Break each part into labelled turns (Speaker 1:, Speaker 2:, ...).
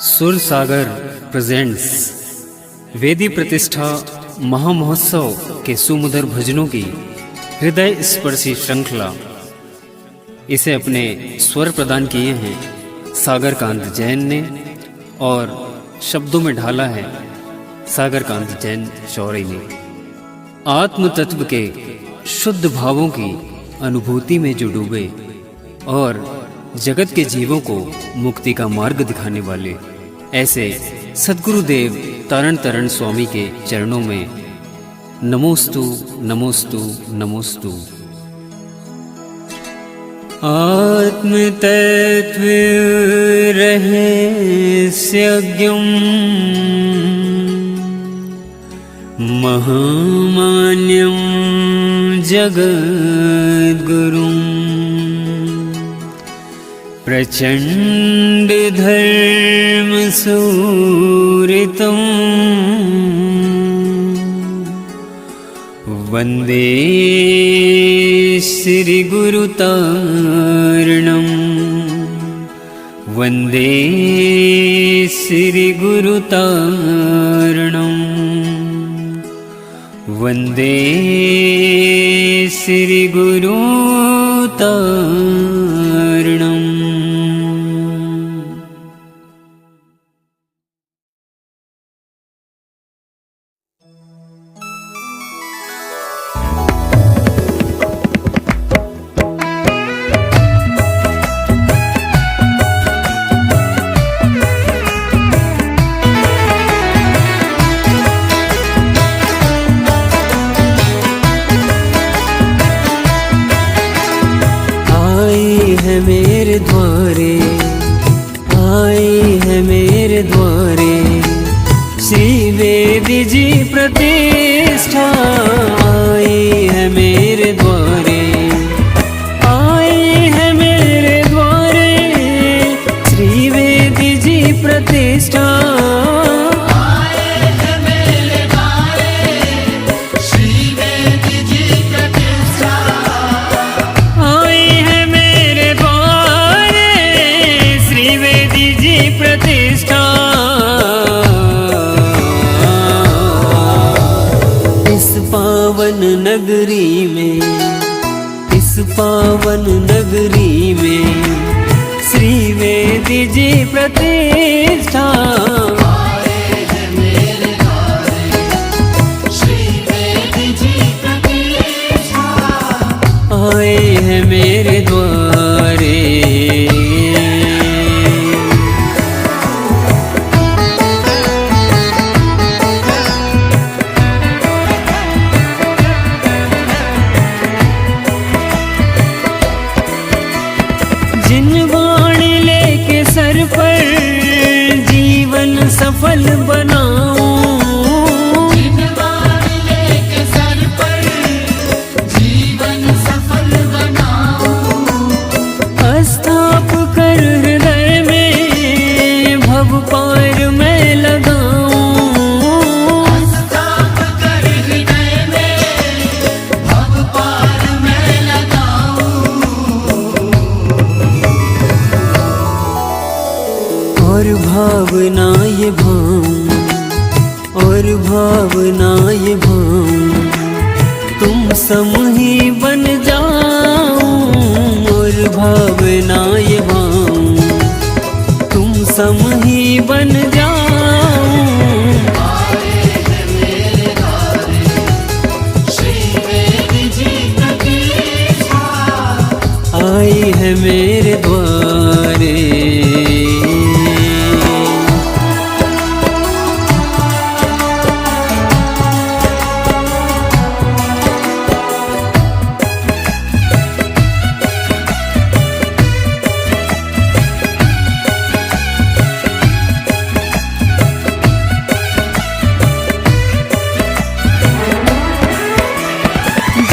Speaker 1: सुर सागर प्रेजेंट्स वेदी प्रतिष्ठा महामहोत्सव के सुमधुर भजनों की हृदय स्पर्शी श्रृंखला। इसे अपने स्वर प्रदान किए हैं सागर कांत जैन ने और शब्दों में ढाला है सागर कांत जैन चौरई ने। आत्म तत्व के शुद्ध भावों की अनुभूति में जो डूबे और जगत के जीवों को मुक्ति का मार्ग दिखाने वाले ऐसे सद्गुरुदेव तारण तरण स्वामी के चरणों में नमोस्तु नमोस्तु नमोस्तु। आत्म तत्व रहस्यज्ञम् महामान्यं जगद्गुरुम् प्रचंड धर्म सूरितम् वंदे श्री गुरुतारणम् वंदे श्री गुरुतारणम् वंदे श्री गुरुतारणम्। मेरे द्वारे आई है मेरे द्वारे श्री वेदी जी प्रतिष्ठा आई है मेरे द्वारे आई है मेरे द्वारे श्री वेदी जी प्रतिष्ठा नगरी में इस पावन नगरी में श्री वेदी जी प्रतिष्ठा
Speaker 2: आए हैं मेरे द्वारे श्री वेदी जी प्रतिष्ठा
Speaker 1: आए हैं मेरे द्वारे। सफल बनाऊं
Speaker 2: जिनवाणी लेके सर पर जीवन सफल बनाऊं
Speaker 1: स्थाप कर हृदय में भव पार में लगाऊं
Speaker 2: स्थाप कर हृदय में भव पार में लगाऊं
Speaker 1: और भावना ये भाऊं और भावना ये भाऊं तुम सम ही बन जाऊं और भावना ये भाऊं तुम सम ही बन जाऊं।
Speaker 2: आए हैं मेरे द्वारे श्री वेदी जी प्रतिष्ठा
Speaker 1: आई है मेरे द्वारे।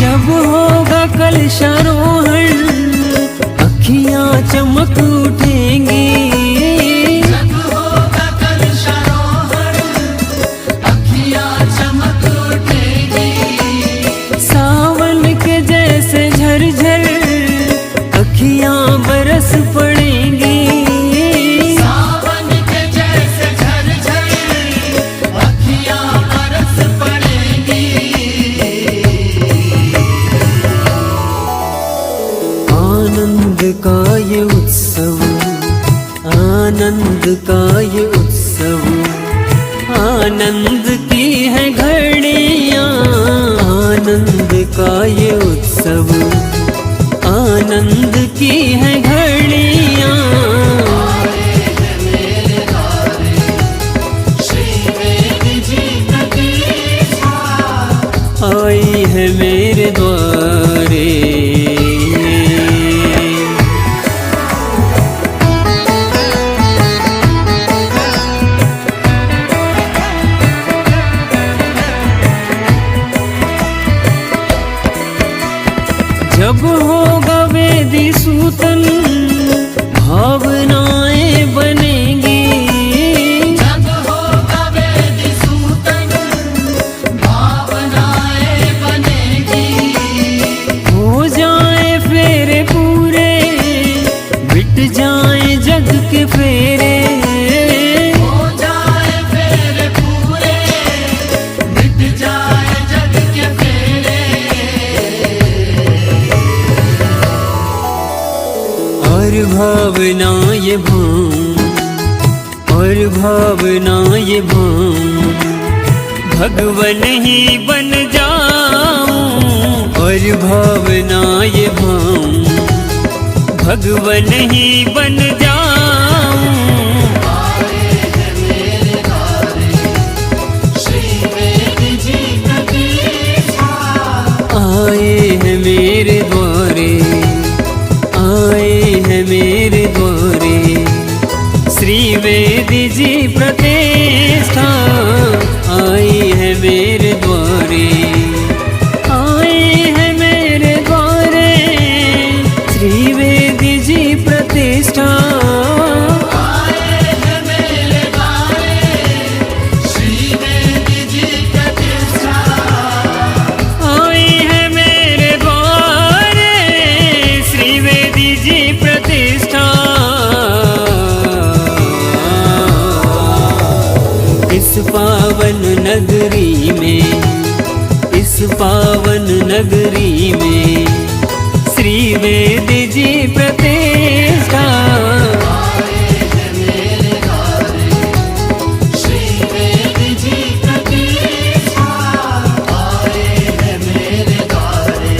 Speaker 1: जब होगा कलशारोहण अखियां चमक उठेंगी
Speaker 2: जब होगा कलशारोहण अखियां चमक उठेंगी
Speaker 1: सावन के जैसे झरझर अखियां बरस पड़ेंगी
Speaker 2: सावन के जैसे
Speaker 1: आनंद का ये उत्सव, आनंद का ये उत्सव, आनंद की है घड़ियाँ, आनंद का ये उत्सव, आनंद की है घड़ियाँ। आई है मेरे द्वारे। जब होगा वेदी सूतन भावनाएं बनेंगी,
Speaker 2: जब होगा वेदी सूतन भावनाएं बनेगी।
Speaker 1: हो जाए फेरे पूरे, मिट जाए जग के फेरे,
Speaker 2: हो जाए फेरे पूरे, मिट जाए जग के फेरे।
Speaker 1: और भावना ये भाव, और भावना ये भाव, भगवन ही बन जाऊं। और भावना ये भाव, भगवन ही बन जाऊं।
Speaker 2: आए हैं मेरे द्वारे श्री वेदी जी प्रतिष्ठा।
Speaker 1: आए हैं मेरे द्वारे, आए हैं मेरे द्वारे, श्री वेदी जी प्रतिष्ठा। आई है मेरे द्वारे, आए हैं मेरे द्वारे, श्री वेदी जी प्रतिष्ठा।
Speaker 2: आए हैं मेरे द्वारे श्री वेदी जी प्रतिष्ठा।
Speaker 1: आई है मेरे द्वारे, श्री वेदी जी प्रतिष्ठा। इस पावन नगरी में, इस पावन नगरी में, श्री वेदी जी प्रतिष्ठा।
Speaker 2: आए हैं मेरे द्वारे श्री वेदी जी प्रतिष्ठा। आए हैं मेरे द्वारे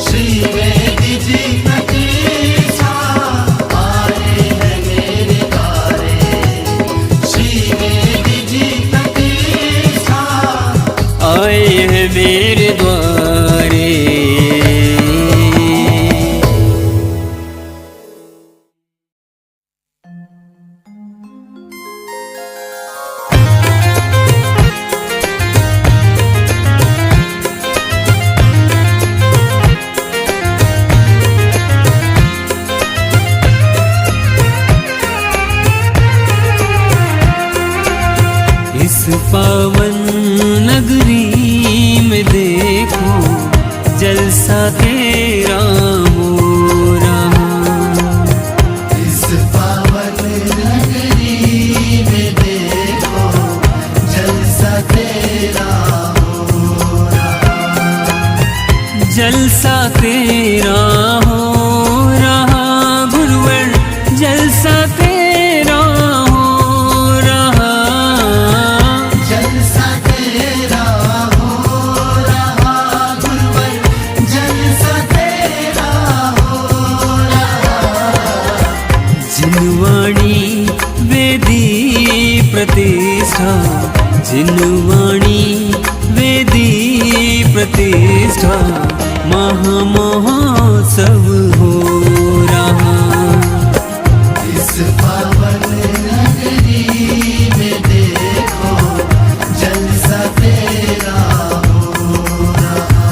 Speaker 2: श्री वेदी जी प्रतिष्ठा। आए हैं मेरे द्वारे श्री वेदी जी प्रतिष्ठा।
Speaker 1: आए हैं मेरे द्वारे। इस पावन नगरी में देखो जलसा तेरा हो रहा।
Speaker 2: इस पावन नगरी में देखो जलसा तेरा हो रहा।
Speaker 1: जलसा तेरा हो रहा गुरुवर, जलसा तेरा हो रहा।
Speaker 2: जलसा तेरा हो रहा गुरुवर, जलसा तेरा हो रहा।
Speaker 1: जिनवाणी वेदी प्रतिष्ठा, जिनवाणी वेदी प्रतिष्ठा, महामहोत्सव हो रहा।
Speaker 2: इस पावन नगरी में देखो जलसा तेरा हो रहा।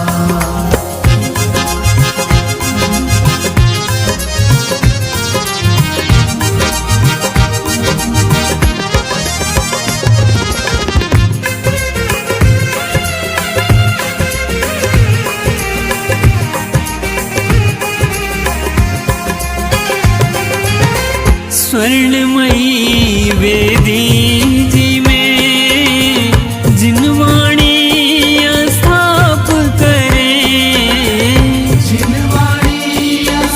Speaker 1: स्वर्णमयी वेदी जी में जिनवाणी स्थाप करे,
Speaker 2: जिनवाणी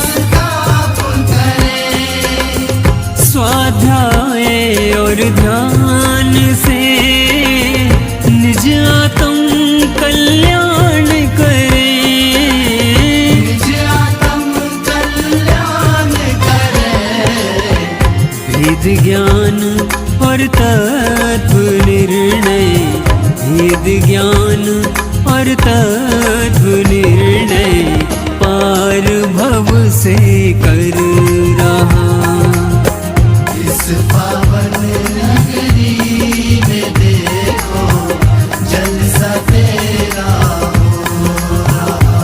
Speaker 2: स्थाप
Speaker 1: वेद ज्ञान और तत्व निर्णय, वेद ज्ञान और तत्व निर्णय, पार भव से कर रहा।
Speaker 2: इस पावन नगरी में देखो जलसा तेरा हो रहा।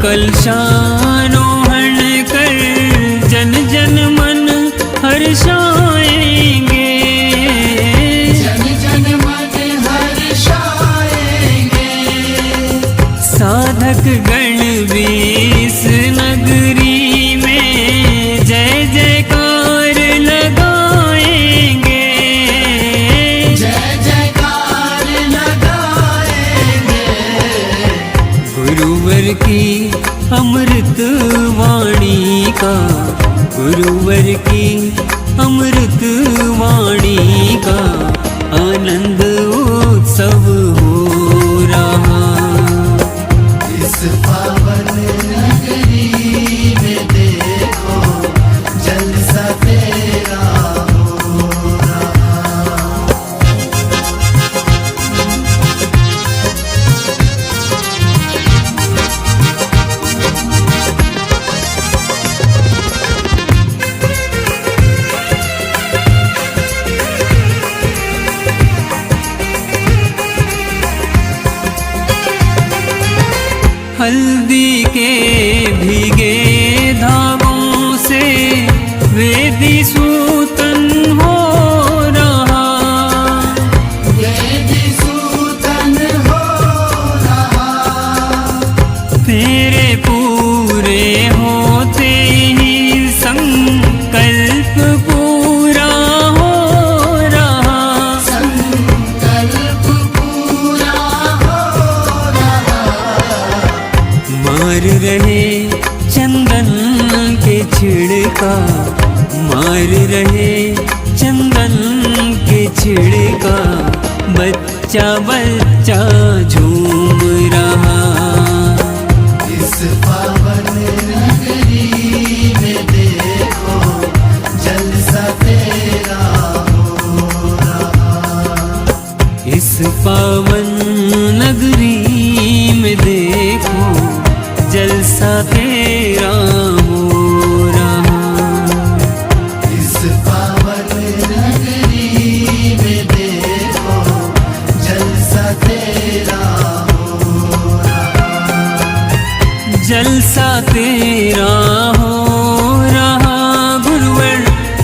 Speaker 1: कलशारोहण कर जन जन मन हर्षाएंगे,
Speaker 2: जन जन मन हर्षाएंगे।
Speaker 1: साधक गण भी इस नगरी में जय जयकार लगाएंगे,
Speaker 2: जय जयकार लगाएंगे।
Speaker 1: गुरुवर की अमृत वाणी का, गुरुवर की अमृत वाणी का आनंद उत्सव हो रहा।
Speaker 2: इस पावन नगरी में देखो जलसा तेरा हो रहा।
Speaker 1: हल्दी के भीगे धागों से वेदी सूतन हो रहा,
Speaker 2: वेदी सूतन हो रहा।
Speaker 1: तेरे पूरे होते ही संकल्प पूरा हो रहा,
Speaker 2: संकल्प पूरा हो रहा।
Speaker 1: मार रहे चंदन के छिड़का, मार रहे चंदन के छिड़का, बच्चा बच्चा झूम रहा।
Speaker 2: इस पावन नगरी में देखो जलसा तेरा हो रहा।
Speaker 1: इस पावन नगरी में देखो जलसा तेरा हो रहा।
Speaker 2: इस पावन नगरी में देखो जलसा तेरा हो रहा।
Speaker 1: जलसा तेरा हो रहा, गुरुवर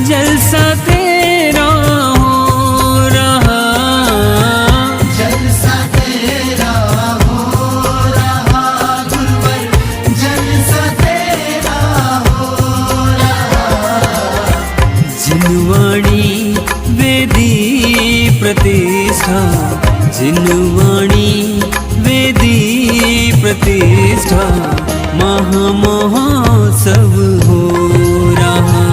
Speaker 1: जलसा तेरा हो रहा।
Speaker 2: जलसा तेरा हो रहा गुरुवर, जलसा तेरा हो रहा।
Speaker 1: जिनवाणी वेदी प्रतिष्ठा, जिनवाणी वेदी प्रतिष्ठा, महामहोत्सव हो रहा।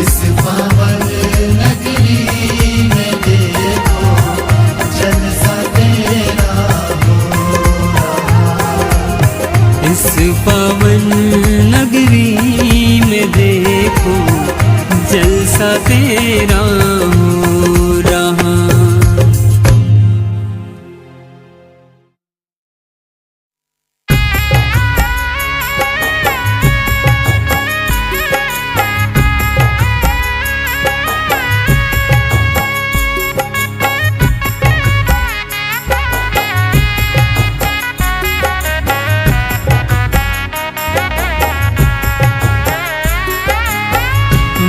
Speaker 2: इस पावन नगरी में देखो जलसा तेरा हो रहा।
Speaker 1: इस पावन नगरी में देखो जलसा तेरा हो रहा।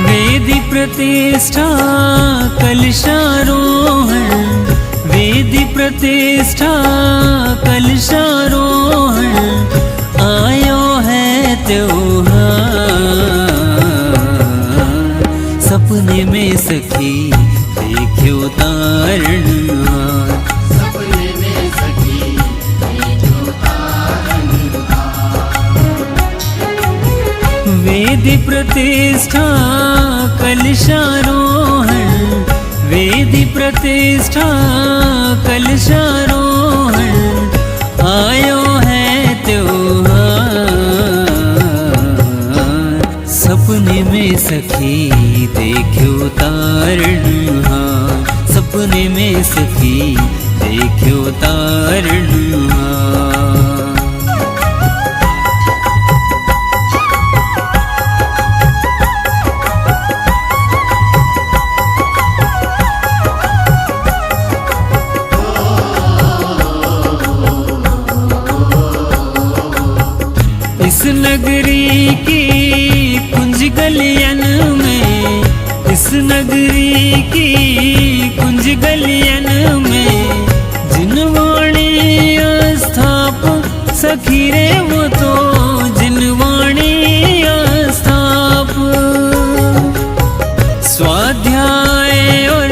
Speaker 1: वेदी प्रतिष्ठा कलशारोहण, वेदी प्रतिष्ठा कलशारोहण, आयो है त्योहार। सपने में सखी देखियो तारणहार,
Speaker 2: सपने में सखी
Speaker 1: वेदी प्रतिष्ठा कलशारोहण, वेदी प्रतिष्ठा कलशारोहण, आयो है त्योहार। सपने में सखी देखो तारणहार, सपने में सखी देखो तारणहार। इस नगरी की कुंज गलियन में, इस नगरी की कुंज गलियन में, जिनवाणी अस्थाप सखी रे वो तो, जिनवाणी अस्थाप। स्वाध्याय और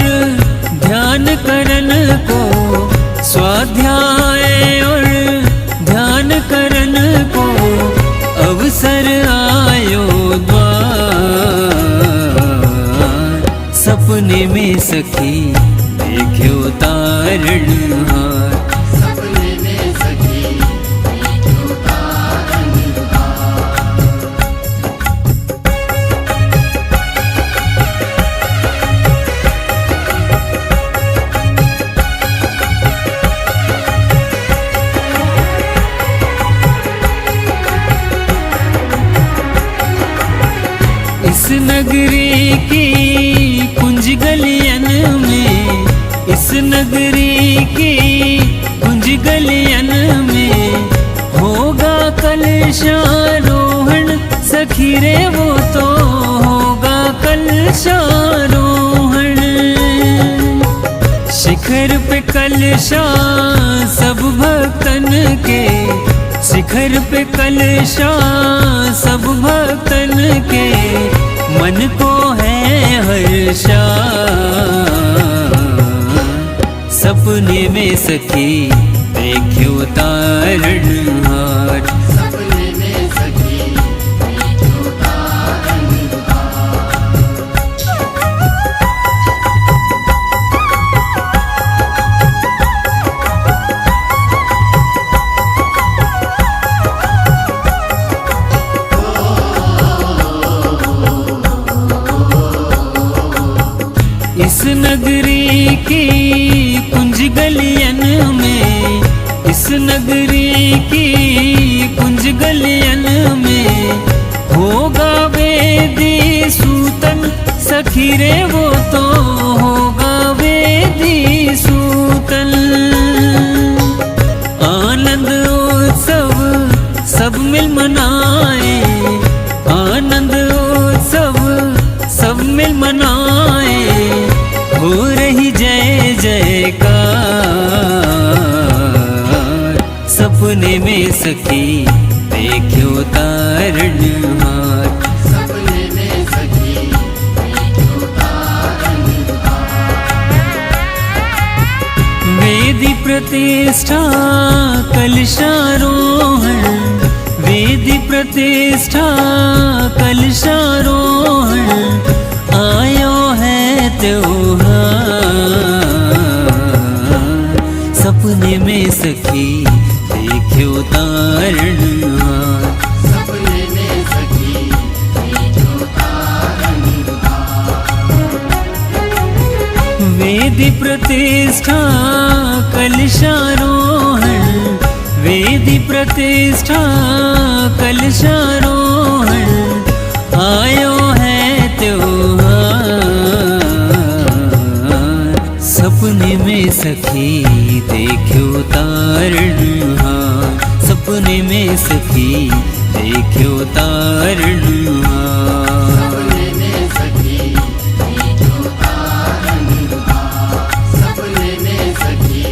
Speaker 1: ध्यान करन को, स्वाध्याय और ध्यान करन को अवसर आयो द्वार। सपने में सखी देखो तारणहार,
Speaker 2: सपने में सखी देखो तारणहार।
Speaker 1: इस नगरी की कुंज गलियन में, इस नगरी की कुंज गलियन में, होगा कलशारोहण सखी रे वो तो, होगा कलशारोहण। शिखर पे कलशा सब भक्तन के, शिखर पे कलशा सब भक्तन के, मन को है हर्षा। सपने में सखी देखो तारणहार,
Speaker 2: सपने में सखी देखो तारणहार।
Speaker 1: इस नगरी की कुंज गलियन में, इस नगरी की कुंज गलियन में, होगा वेदी सूतन सखी रे वो तो, होगा वेदी सूतन। आनंद उत्सव सब मिल मनाए, आनंद उत्सव सब मिल मनाए, हो रही जय जयकार। सपने में सखी देखो तारणहार,
Speaker 2: सपने में सखी देखो तारणहार।
Speaker 1: वेदी प्रतिष्ठा कलशारोहण, वेदी प्रतिष्ठा कलशारोहण, आयो है त्योहार। सपने में सखी देखो तारणहार,
Speaker 2: सपने में सखी देखो तारणहार।
Speaker 1: वेदी प्रतिष्ठा कलशारोहण, वेदी प्रतिष्ठा कलशारोहण, आयो है त्योहार। सपने में सखी देखो तारणहार, सपने में सखी देखो तारणहार।
Speaker 2: सपने में सखी देखो तारणहार, सपने में सखी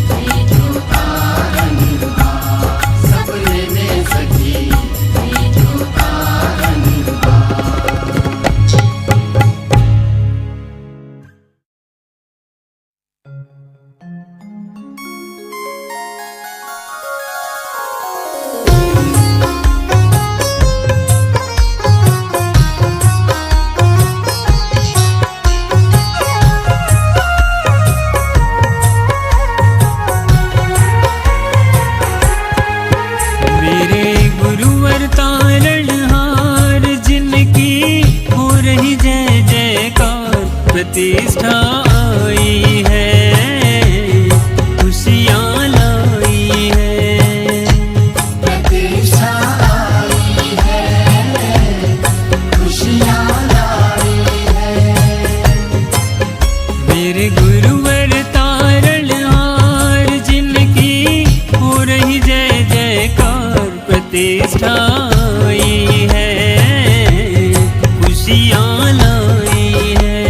Speaker 2: देखो तारणहार, सपने में सखी देखो तारणहार।
Speaker 1: मेरे गुरुवर तारणहार जिनकी हो रही जय जयकार, प्रतिष्ठा आई है, खुशियाँ लाई है।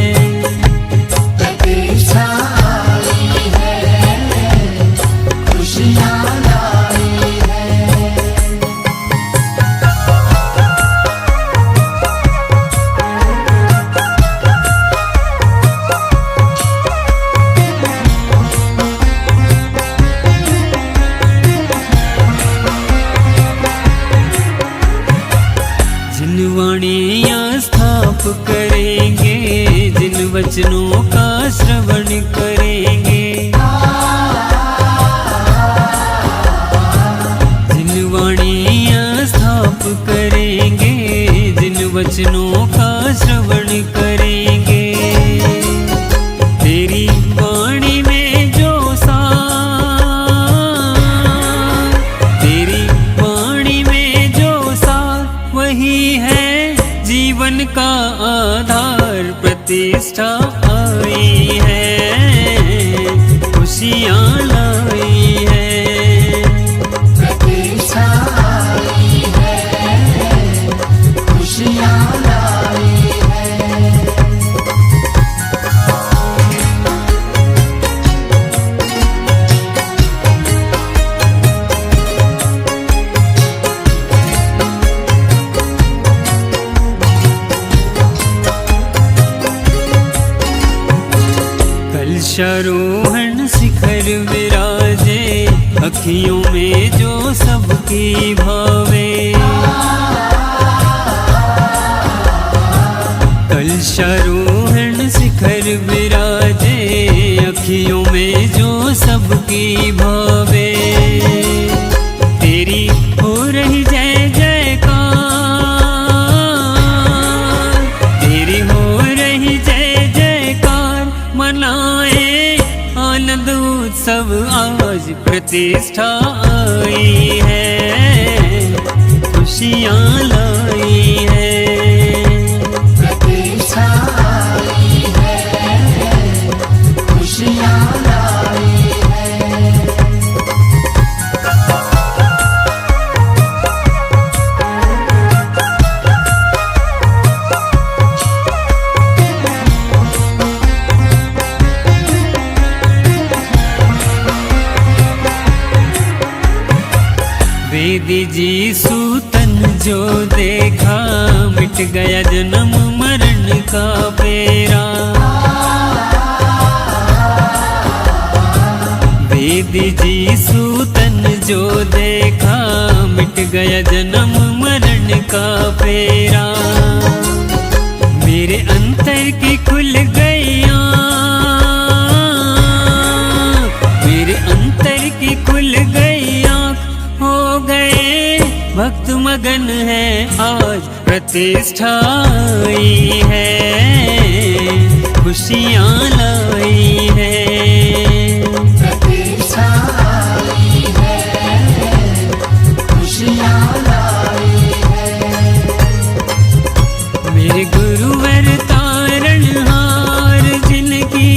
Speaker 2: प्रतिष्ठा आई है, खुशियाँ लाई है।
Speaker 1: जिन वाणियाँ स्थाप करेंगे, जिन वचनों का श्रवण करेंगे, जिन वाणियाँ स्थाप करेंगे, जिन वचनों का श्रवण करेंगे, तेरी वाणी में जो सार, तेरी वाणी में जो सार, वही है जीवन का आधार। प्रतिष्ठा आई है, खुशियाँ लाई है।
Speaker 2: प्रतिष्ठा आई है, खुशियाँ लाई है।
Speaker 1: कलशारोहण शिखर विराजे, अखियों में जो सबकी भावे। कलशारोहण शिखर विराजे, अखियों में जो सबकी भावे। तेरी हो रही जय जयकार, तेरी हो रही जय जयकार, मनाए आनंद उत्सव आज। प्रतिष्ठा आई है, खुशियाँ लाई है।
Speaker 2: प्रतिष्ठा आई है, खुशियाँ लाई है।
Speaker 1: वेदी जी सूतन जो देखा, मिट गया जन्म मरण का फेरा। वेदी जी सूतन जो देखा, मिट गया जन्म मरण का फेरा। मेरे अंतर की खुल गई आँख, मेरे अंतर की खुल गई आँख, हो गए भक्त मगन है आज। प्रतिष्ठा आई है, खुशियाँ लाई है।
Speaker 2: प्रतिष्ठा आई है, खुशियाँ लाई है।
Speaker 1: मेरे गुरुवर तारणहार जिनकी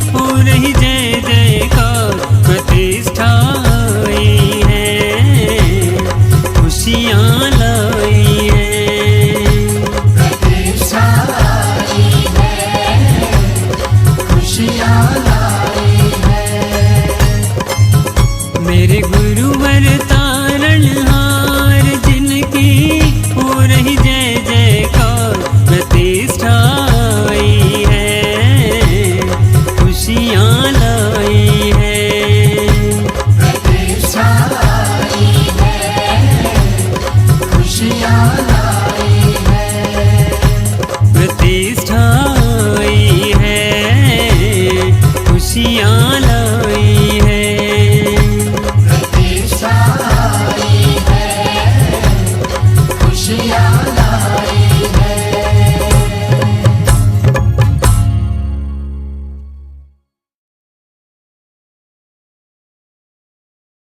Speaker 1: हो रही जय जयकार, प्रतिष्ठा आई है, खुशियाँ लाई है।
Speaker 2: प्रतिष्ठा आई है, खुशियाँ लाई है।
Speaker 1: मेरे गुरुवर तारणहार जिनकी हो रही जय जयकार, प्रतिष्ठा आई है, खुशियाँ लाई है।
Speaker 2: प्रतिष्ठा आई है, खुशियाँ लाई है।
Speaker 1: प्रतिष्ठा आई है, खुशियाँ